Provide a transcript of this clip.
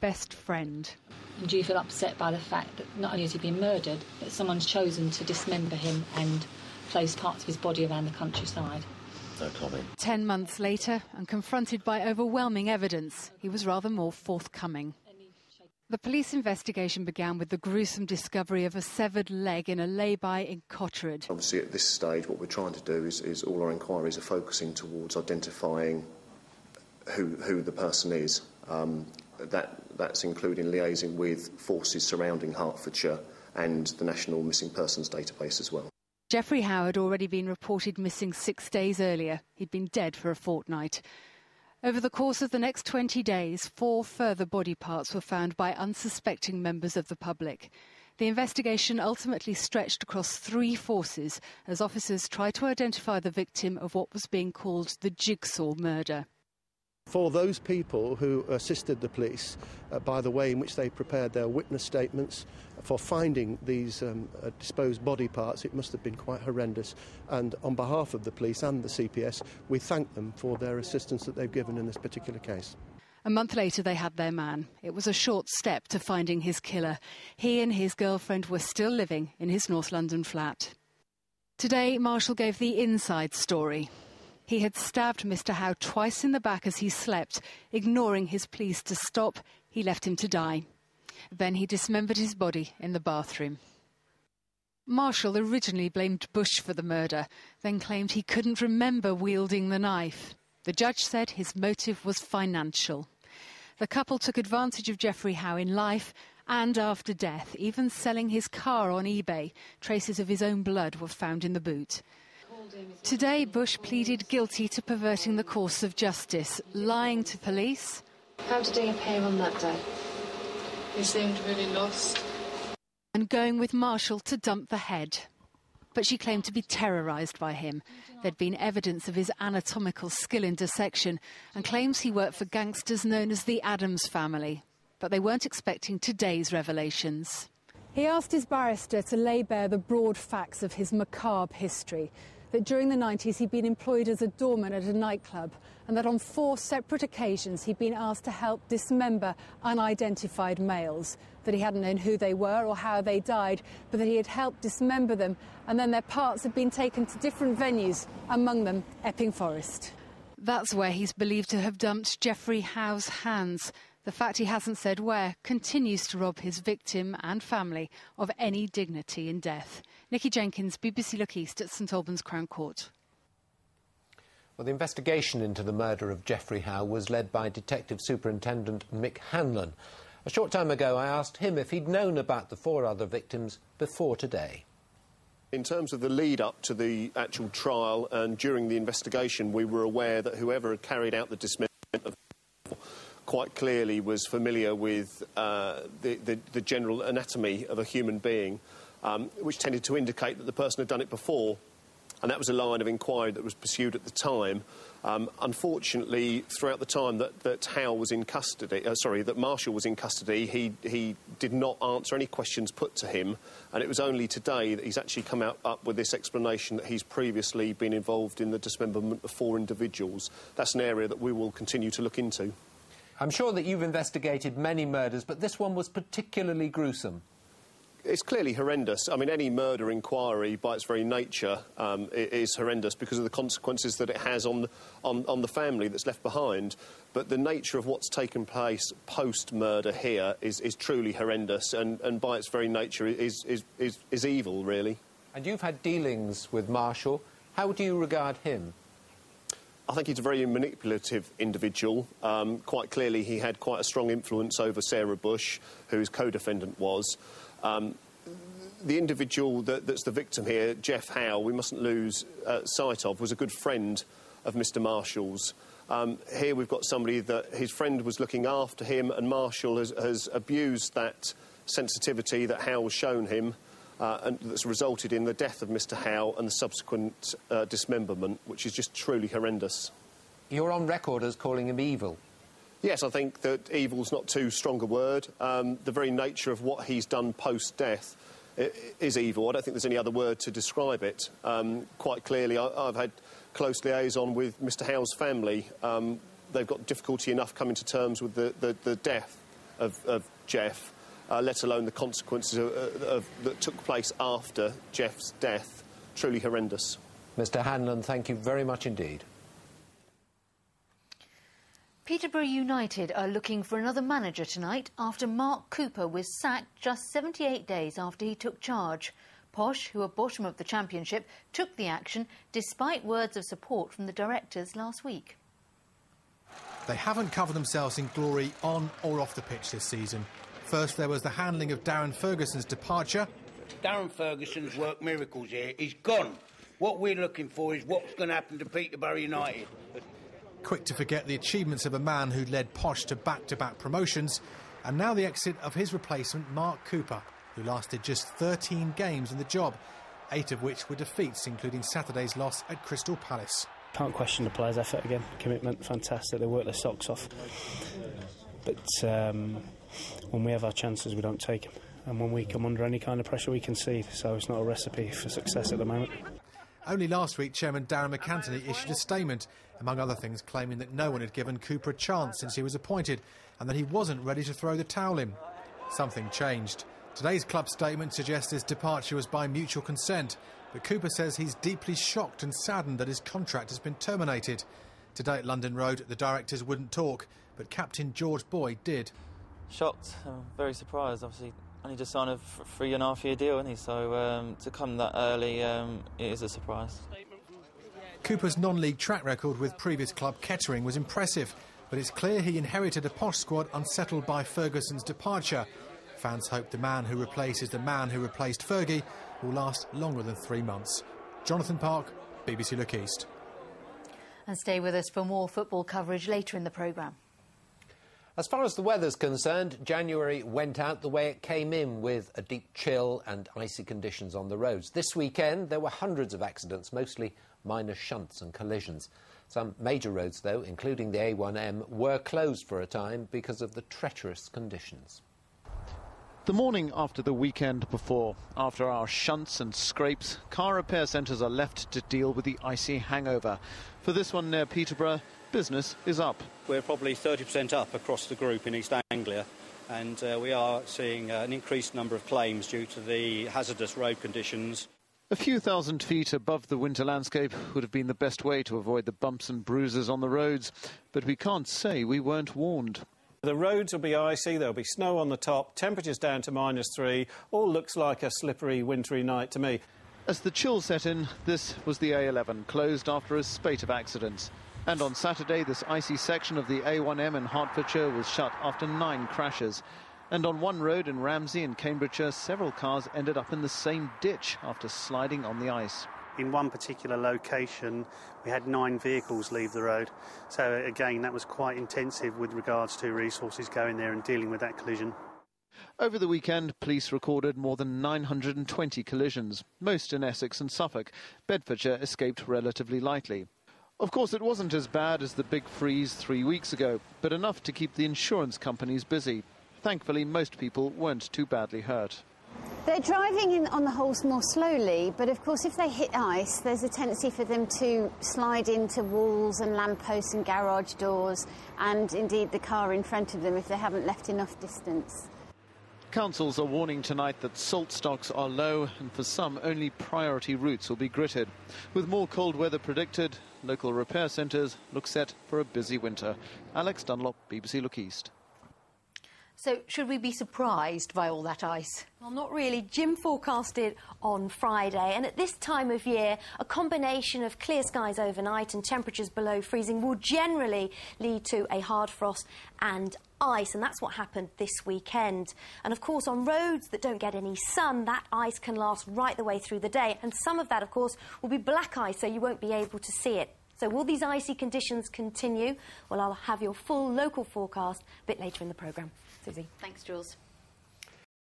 best friend. And do you feel upset by the fact that not only has he been murdered, but someone's chosen to dismember him and place parts of his body around the countryside? No comment. 10 months later, and confronted by overwhelming evidence, he was rather more forthcoming. The police investigation began with the gruesome discovery of a severed leg in a lay-by in Cotterud. Obviously, at this stage, what we're trying to do is all our inquiries are focusing towards identifying who the person is. That's including liaising with forces surrounding Hertfordshire and the National Missing Persons database as well. Geoffrey Howe had already been reported missing 6 days earlier. He'd been dead for a fortnight. Over the course of the next 20 days, 4 further body parts were found by unsuspecting members of the public. The investigation ultimately stretched across 3 forces as officers tried to identify the victim of what was being called the jigsaw murder. For those people who assisted the police by the way in which they prepared their witness statements for finding these disposed body parts, it must have been quite horrendous. And on behalf of the police and the CPS, we thank them for their assistance that they've given in this particular case. A month later, they had their man. It was a short step to finding his killer. He and his girlfriend were still living in his North London flat. Today, Marshall gave the inside story. He had stabbed Mr. Howe twice in the back as he slept. Ignoring his pleas to stop, he left him to die. Then he dismembered his body in the bathroom. Marshall originally blamed Bush for the murder, then claimed he couldn't remember wielding the knife. The judge said his motive was financial. The couple took advantage of Geoffrey Howe in life and after death, even selling his car on eBay. Traces of his own blood were found in the boot. Today, Bush pleaded guilty to perverting the course of justice, lying to police. How did he appear on that day? He seemed really lost. And going with Marshall to dump the head. But she claimed to be terrorised by him. There'd been evidence of his anatomical skill in dissection and claims he worked for gangsters known as the Adams family. But they weren't expecting today's revelations. He asked his barrister to lay bare the broad facts of his macabre history. That during the 90s he'd been employed as a doorman at a nightclub and that on 4 separate occasions he'd been asked to help dismember unidentified males, that he hadn't known who they were or how they died, but that he had helped dismember them and then their parts had been taken to different venues, among them Epping Forest. That's where he's believed to have dumped Geoffrey Howe's hands. The fact he hasn't said where continues to rob his victim and family of any dignity in death. Nikki Jenkins, BBC Look East at St Albans Crown Court. Well, the investigation into the murder of Geoffrey Howe was led by Detective Superintendent Mick Hanlon. A short time ago, I asked him if he'd known about the 4 other victims before today. In terms of the lead-up to the actual trial and during the investigation, we were aware that whoever had carried out the dismemberment of quite clearly was familiar with the general anatomy of a human being, which tended to indicate that the person had done it before, and that was a line of inquiry that was pursued at the time. Unfortunately, throughout the time that Howe was in custody, that Marshall was in custody, he did not answer any questions put to him, and it was only today that he's actually come up with this explanation that he's previously been involved in the dismemberment of 4 individuals. That's an area that we will continue to look into. I'm sure that you've investigated many murders, but this one was particularly gruesome. It's clearly horrendous. I mean, any murder inquiry, by its very nature, is horrendous because of the consequences that it has on the family that's left behind. But the nature of what's taken place post-murder here is truly horrendous, and by its very nature is evil, really. And you've had dealings with Marshall. How do you regard him? I think he's a very manipulative individual. Quite clearly, he had quite a strong influence over Sarah Bush, who his co-defendant was. The individual that's the victim here, Geoff Howe, we mustn't lose sight of, was a good friend of Mr Marshall's. Here we've got somebody that his friend was looking after him, and Marshall has abused that sensitivity that Howe has shown him, and that's resulted in the death of Mr Howe and the subsequent dismemberment, which is just truly horrendous. You're on record as calling him evil. Yes, I think that evil's not too strong a word. The very nature of what he's done post-death is evil. I don't think there's any other word to describe it. Quite clearly, I've had close liaison with Mr Howe's family. They've got difficulty enough coming to terms with the death of Jeff, let alone the consequences that took place after Jeff's death. Truly horrendous. Mr Hanlon, thank you very much indeed. Peterborough United are looking for another manager tonight after Mark Cooper was sacked just 78 days after he took charge. Posh, who are bottom of the Championship, took the action despite words of support from the directors last week. They haven't covered themselves in glory on or off the pitch this season. First, there was the handling of Darren Ferguson's departure. Darren Ferguson's worked miracles here. He's gone. What we're looking for is what's going to happen to Peterborough United. Quick to forget the achievements of a man who'd led Posh to back-to-back promotions, and now the exit of his replacement, Mark Cooper, who lasted just 13 games in the job, 8 of which were defeats, including Saturday's loss at Crystal Palace. Can't question the players' effort again. Commitment, fantastic. They work their socks off. But when we have our chances, we don't take them. And when we come under any kind of pressure, we concede. So it's not a recipe for success at the moment. Only last week, Chairman Darren McAntony issued a statement, among other things claiming that no one had given Cooper a chance since he was appointed and that he wasn't ready to throw the towel in. Something changed. Today's club statement suggests his departure was by mutual consent, but Cooper says he's deeply shocked and saddened that his contract has been terminated. Today at London Road, the directors wouldn't talk, but Captain George Boyd did. Shocked, very surprised, obviously. Only just signed a 3.5-year deal, isn't he? So to come that early, it is a surprise. Cooper's non-league track record with previous club Kettering was impressive, but it's clear he inherited a Posh squad unsettled by Ferguson's departure. Fans hope the man who replaces the man who replaced Fergie will last longer than 3 months. Jonathan Park, BBC Look East. And stay with us for more football coverage later in the programme. As far as the weather's concerned, January went out the way it came in, with a deep chill and icy conditions on the roads. This weekend, there were hundreds of accidents, mostly minor shunts and collisions. Some major roads, though, including the A1M, were closed for a time because of the treacherous conditions. The morning after the weekend before, after our shunts and scrapes, car repair centres are left to deal with the icy hangover. For this one near Peterborough, business is up. We're probably 30% up across the group in East Anglia, and we are seeing an increased number of claims due to the hazardous road conditions. A few thousand feet above the winter landscape would have been the best way to avoid the bumps and bruises on the roads, but we can't say we weren't warned. The roads will be icy, there'll be snow on the top, temperatures down to -3, all looks like a slippery, wintry night to me. As the chill set in, this was the A11, closed after a spate of accidents. And on Saturday, this icy section of the A1M in Hertfordshire was shut after 9 crashes. And on one road in Ramsey in Cambridgeshire, several cars ended up in the same ditch after sliding on the ice. In one particular location, we had 9 vehicles leave the road. So again, that was quite intensive with regards to resources going there and dealing with that collision. Over the weekend, police recorded more than 920 collisions, most in Essex and Suffolk. Bedfordshire escaped relatively lightly. Of course, it wasn't as bad as the big freeze 3 weeks ago, but enough to keep the insurance companies busy. Thankfully, most people weren't too badly hurt. They're driving in on the whole more slowly, but of course if they hit ice, there's a tendency for them to slide into walls and lampposts and garage doors, and indeed the car in front of them if they haven't left enough distance. Councils are warning tonight that salt stocks are low, and for some only priority routes will be gritted. With more cold weather predicted, local repair centres look set for a busy winter. Alex Dunlop, BBC Look East. So, should we be surprised by all that ice? Well, not really. Jim forecasted on Friday, and at this time of year, a combination of clear skies overnight and temperatures below freezing will generally lead to a hard frost and ice, and that's what happened this weekend. And of course, on roads that don't get any sun, that ice can last right the way through the day, and some of that, of course, will be black ice, so you won't be able to see it. So will these icy conditions continue? Well, I'll have your full local forecast a bit later in the programme. Susie. Thanks, Jules.